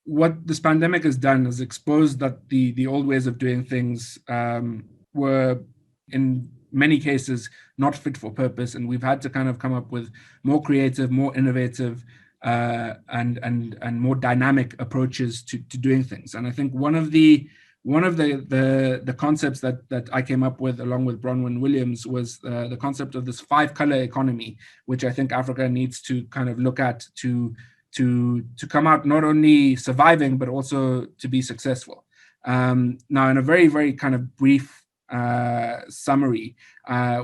what this pandemic has done is exposed that the old ways of doing things were in many cases not fit for purpose, and we've had to kind of come up with more creative, more innovative, and more dynamic approaches to doing things. And I think one of the concepts that I came up with along with Bronwyn Williams was the concept of this five-color economy, which I think Africa needs to kind of look at to come out not only surviving but also to be successful. Now, in a very, very kind of brief summary,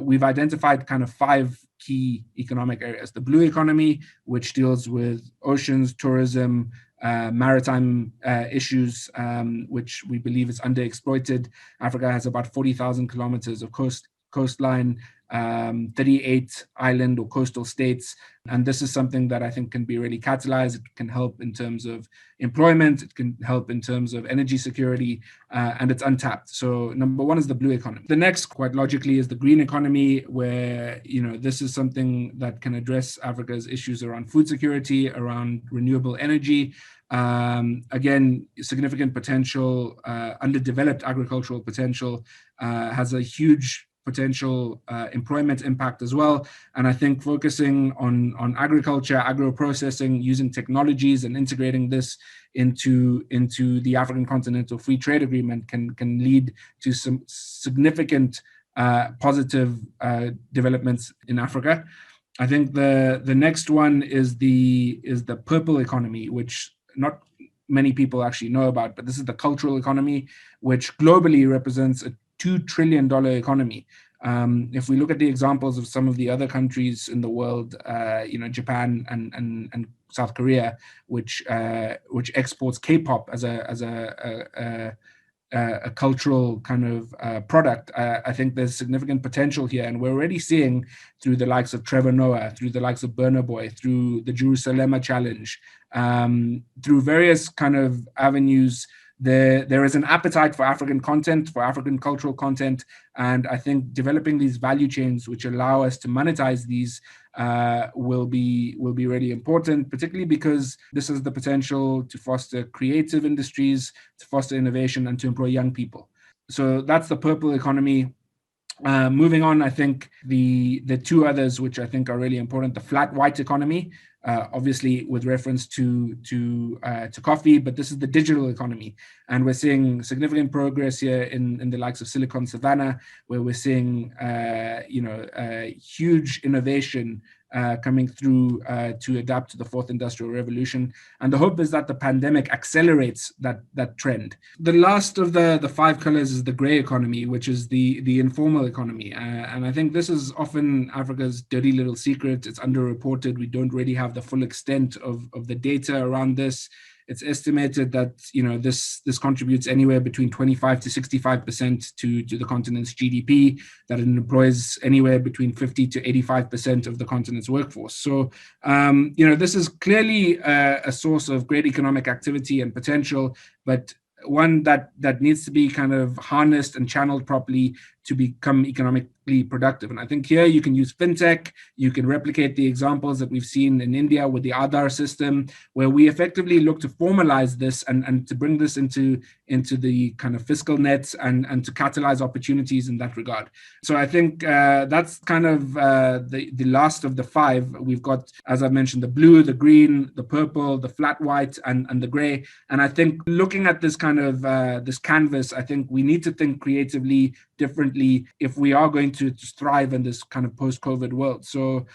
we've identified kind of five key economic areas. The blue economy, which deals with oceans, tourism, maritime issues, which we believe is underexploited. Africa has about 40,000 kilometers of coastline, 38 island or coastal states. And this is something that I think can be really catalyzed. It can help in terms of employment. It can help in terms of energy security, and it's untapped. So number one is the blue economy. The next, quite logically, is the green economy, where, this is something that can address Africa's issues around food security, around renewable energy. Again, significant potential, underdeveloped agricultural potential, has a huge potential employment impact as well. And I think focusing on agriculture, agro-processing, using technologies and integrating this into the African Continental Free Trade Agreement can lead to some significant positive developments in Africa. I think the next one is the purple economy, which not many people actually know about, but this is the cultural economy, which globally represents a $2 trillion economy. If we look at the examples of some of the other countries in the world, Japan and South Korea, which exports K-pop as a cultural kind of product, I think there's significant potential here. And we're already seeing through the likes of Trevor Noah, through the likes of Burna Boy, through the Jerusalem Challenge, through various kind of avenues, there is an appetite for African content, for African cultural content. And I think developing these value chains which allow us to monetize these will be really important, particularly because this has the potential to foster creative industries, to foster innovation, and to employ young people. So that's the purple economy. Moving on, I think the two others which I think are really important: the flat white economy, obviously with reference to coffee, but this is the digital economy, and we're seeing significant progress here in the likes of Silicon Savannah, where we're seeing huge innovation coming through to adapt to the fourth industrial revolution. And the hope is that the pandemic accelerates that trend. The last of the five colors is the gray economy, which is the informal economy. And I think this is often Africa's dirty little secret. It's underreported. We don't really have the full extent of the data around this. It's estimated that this contributes anywhere between 25 to 65% to the continent's GDP, that it employs anywhere between 50 to 85% of the continent's workforce. So this is clearly a source of great economic activity and potential, but one that needs to be kind of harnessed and channeled properly to become economically productive. And I think here you can use fintech, you can replicate the examples that we've seen in India with the Aadhaar system, where we effectively look to formalize this and to bring this into the kind of fiscal nets and to catalyze opportunities in that regard. So I think that's kind of the last of the five. We've got, as I mentioned, the blue, the green, the purple, the flat white, and the gray. And I think looking at this kind of this canvas, I think we need to think creatively, differently, if we are going to thrive in this kind of post-COVID world. So,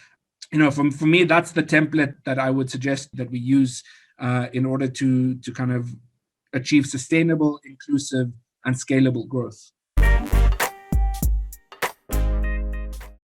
for me, that's the template that I would suggest that we use in order to kind of achieve sustainable, inclusive, and scalable growth.